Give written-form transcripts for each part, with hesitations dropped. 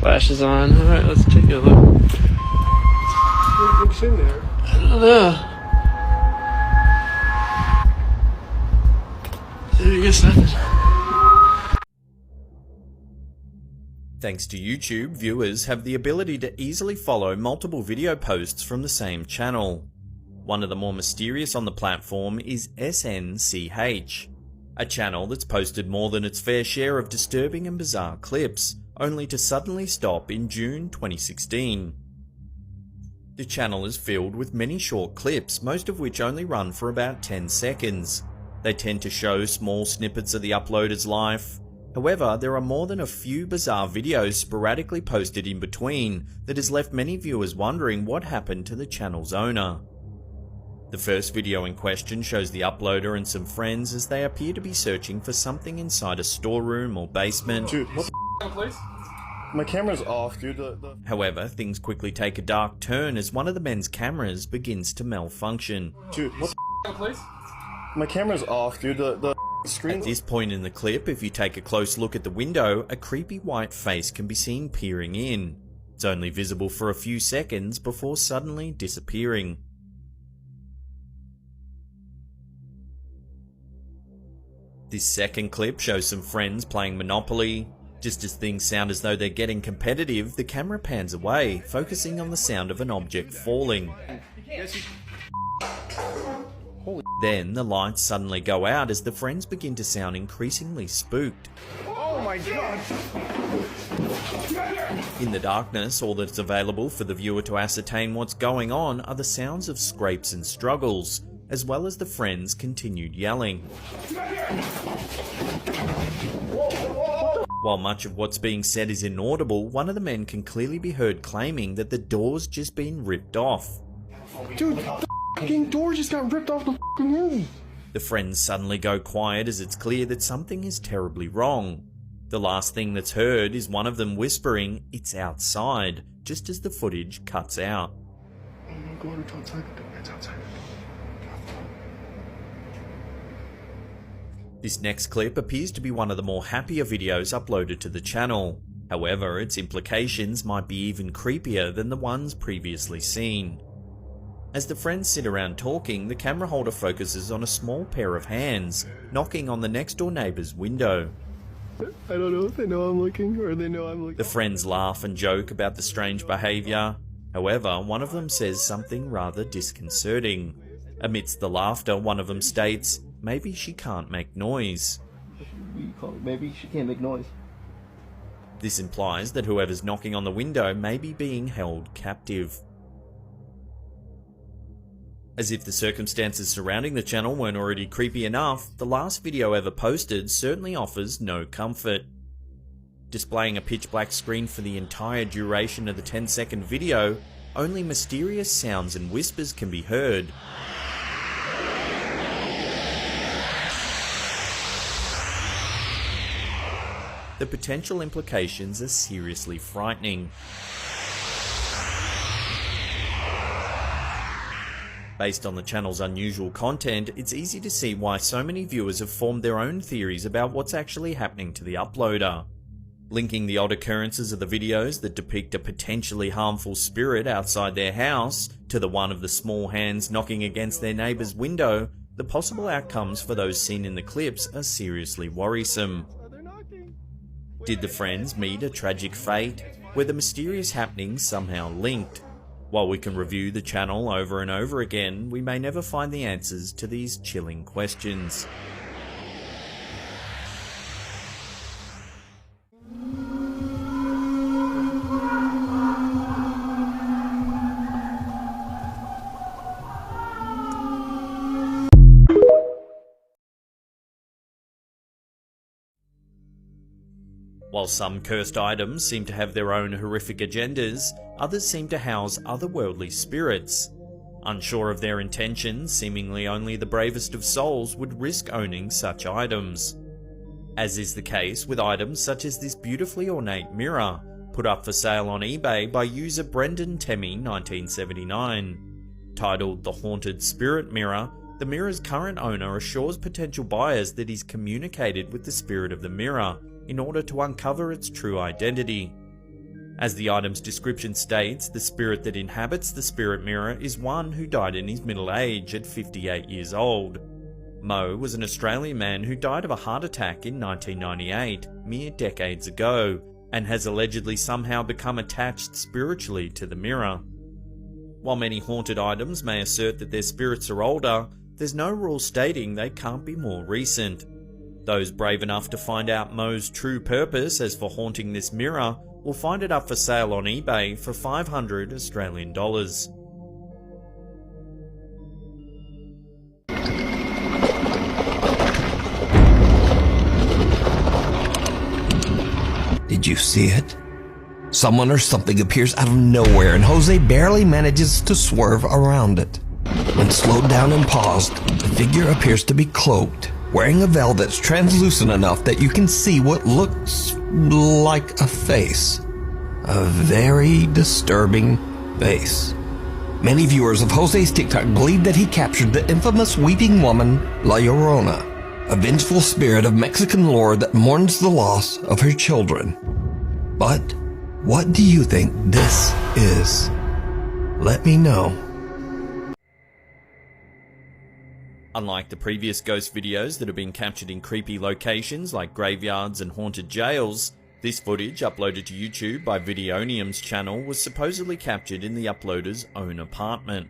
flashes on. Alright, let's take a look. What's in there? I don't know. I guess nothing. Thanks to YouTube, viewers have the ability to easily follow multiple video posts from the same channel. One of the more mysterious on the platform is SNCH, a channel that's posted more than its fair share of disturbing and bizarre clips, only to suddenly stop in June 2016. The channel is filled with many short clips, most of which only run for about 10 seconds. They tend to show small snippets of the uploader's life. However, there are more than a few bizarre videos sporadically posted in between that has left many viewers wondering what happened to the channel's owner. The first video in question shows the uploader and some friends as they appear to be searching for something inside a storeroom or basement. Dude, what the place? My camera's off, dude. However, things quickly take a dark turn as one of the men's cameras begins to malfunction. Dude, what the place? My camera's off, dude. The screen. At this point in the clip, if you take a close look at the window, a creepy white face can be seen peering in. It's only visible for a few seconds before suddenly disappearing. This second clip shows some friends playing Monopoly. Just as things sound as though they're getting competitive, the camera pans away, focusing on the sound of an object falling. Then the lights suddenly go out as the friends begin to sound increasingly spooked. Oh my god! In the darkness, all that's available for the viewer to ascertain what's going on are the sounds of scrapes and struggles, as well as the friends' continued yelling. While much of what's being said is inaudible, one of the men can clearly be heard claiming that the door's just been ripped off. Dude, the f***ing door just got ripped off the f***ing room. The friends suddenly go quiet as it's clear that something is terribly wrong. The last thing that's heard is one of them whispering, "It's outside," just as the footage cuts out. Oh my god, it's outside the door, it's outside the door. This next clip appears to be one of the more happier videos uploaded to the channel. However, its implications might be even creepier than the ones previously seen. As the friends sit around talking, the camera holder focuses on a small pair of hands, knocking on the next door neighbour's window. I don't know if they know I'm looking or they know I'm looking. The friends laugh and joke about the strange behaviour. However, one of them says something rather disconcerting. Amidst the laughter, one of them states, "Maybe she can't make noise." Maybe she can't make noise. This implies that whoever's knocking on the window may be being held captive. As if the circumstances surrounding the channel weren't already creepy enough, the last video ever posted certainly offers no comfort. Displaying a pitch black screen for the entire duration of the 10-second video, only mysterious sounds and whispers can be heard. The potential implications are seriously frightening. Based on the channel's unusual content, it's easy to see why so many viewers have formed their own theories about what's actually happening to the uploader. Linking the odd occurrences of the videos that depict a potentially harmful spirit outside their house to the one of the small hands knocking against their neighbour's window, the possible outcomes for those seen in the clips are seriously worrisome. Did the friends meet a tragic fate? Were the mysterious happenings somehow linked? While we can review the channel over and over again, we may never find the answers to these chilling questions. While some cursed items seem to have their own horrific agendas, others seem to house otherworldly spirits. Unsure of their intentions, seemingly only the bravest of souls would risk owning such items. As is the case with items such as this beautifully ornate mirror, put up for sale on eBay by user Brendan Temmie 1979. Titled The Haunted Spirit Mirror, the mirror's current owner assures potential buyers that he's communicated with the spirit of the mirror in order to uncover its true identity. As the item's description states, the spirit that inhabits the spirit mirror is one who died in his middle age at 58 years old. Mo was an Australian man who died of a heart attack in 1998, mere decades ago, and has allegedly somehow become attached spiritually to the mirror. While many haunted items may assert that their spirits are older, there's no rule stating they can't be more recent. Those brave enough to find out Mo's true purpose as for haunting this mirror will find it up for sale on eBay for 500 Australian dollars. Did you see it? Someone or something appears out of nowhere and Jose barely manages to swerve around it. When slowed down and paused, the figure appears to be cloaked, wearing a veil that's translucent enough that you can see what looks like a face. A very disturbing face. Many viewers of Jose's TikTok believe that he captured the infamous weeping woman, La Llorona, a vengeful spirit of Mexican lore that mourns the loss of her children. But what do you think this is? Let me know. Unlike the previous ghost videos that have been captured in creepy locations like graveyards and haunted jails, this footage uploaded to YouTube by Videonium's channel was supposedly captured in the uploader's own apartment.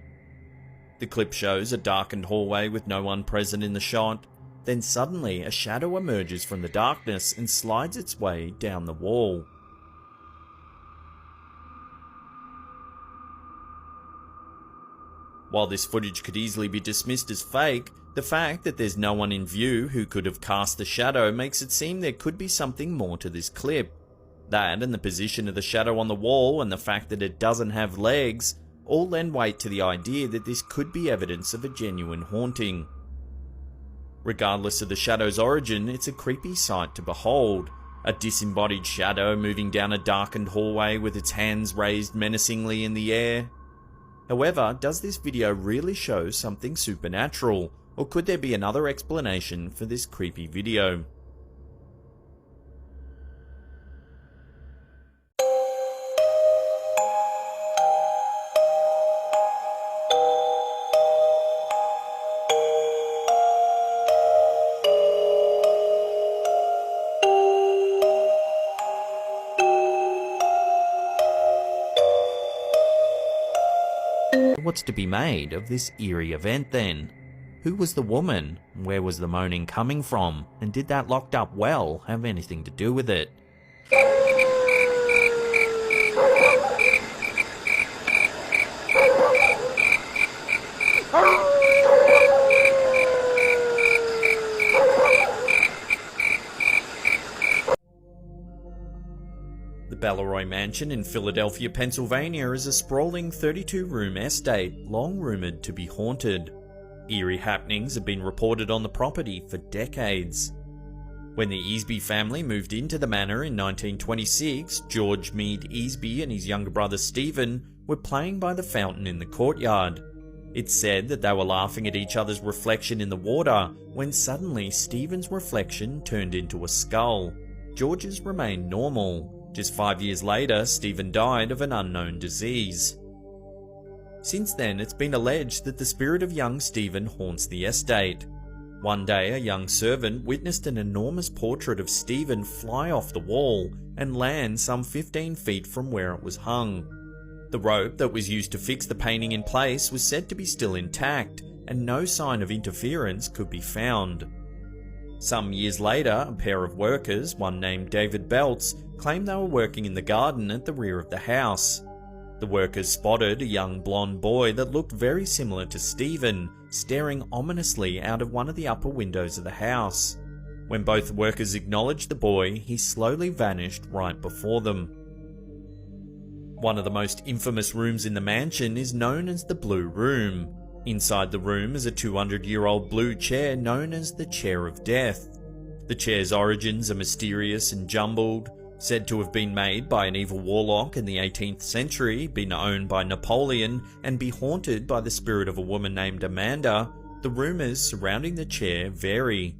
The clip shows a darkened hallway with no one present in the shot, then suddenly a shadow emerges from the darkness and slides its way down the wall. While this footage could easily be dismissed as fake, the fact that there's no one in view who could have cast the shadow makes it seem there could be something more to this clip. That and the position of the shadow on the wall and the fact that it doesn't have legs all lend weight to the idea that this could be evidence of a genuine haunting. Regardless of the shadow's origin, it's a creepy sight to behold. A disembodied shadow moving down a darkened hallway with its hands raised menacingly in the air. However, does this video really show something supernatural, or could there be another explanation for this creepy video? What's to be made of this eerie event then? Who was the woman? Where was the moaning coming from? And did that locked up well have anything to do with it? The Bellaroy Mansion in Philadelphia, Pennsylvania is a sprawling 32-room estate long rumoured to be haunted. Eerie happenings have been reported on the property for decades. When the Easby family moved into the manor in 1926, George Meade Easby and his younger brother Stephen were playing by the fountain in the courtyard. It's said that they were laughing at each other's reflection in the water when suddenly Stephen's reflection turned into a skull. George's remained normal. Just 5 years later, Stephen died of an unknown disease. Since then, it's been alleged that the spirit of young Stephen haunts the estate. One day, a young servant witnessed an enormous portrait of Stephen fly off the wall and land some 15 feet from where it was hung. The rope that was used to fix the painting in place was said to be still intact, and no sign of interference could be found. Some years later, a pair of workers, one named David Belts, claimed they were working in the garden at the rear of the house. The workers spotted a young blonde boy that looked very similar to Stephen, staring ominously out of one of the upper windows of the house. When both workers acknowledged the boy, he slowly vanished right before them. One of the most infamous rooms in the mansion is known as the Blue Room. Inside the room is a 200-year-old blue chair known as the Chair of Death. The chair's origins are mysterious and jumbled. Said to have been made by an evil warlock in the 18th century, been owned by Napoleon, and be haunted by the spirit of a woman named Amanda, the rumours surrounding the chair vary.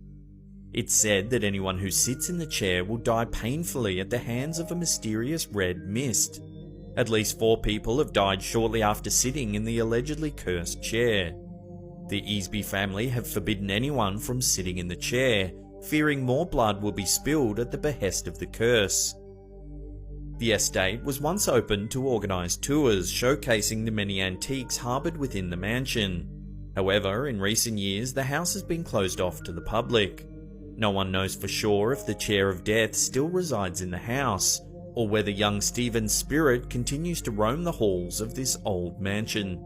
It's said that anyone who sits in the chair will die painfully at the hands of a mysterious red mist. At least 4 people have died shortly after sitting in the allegedly cursed chair. The Easby family have forbidden anyone from sitting in the chair, fearing more blood will be spilled at the behest of the curse. The estate was once open to organised tours showcasing the many antiques harboured within the mansion. However, in recent years the house has been closed off to the public. No one knows for sure if the Chair of Death still resides in the house, or whether young Stephen's spirit continues to roam the halls of this old mansion.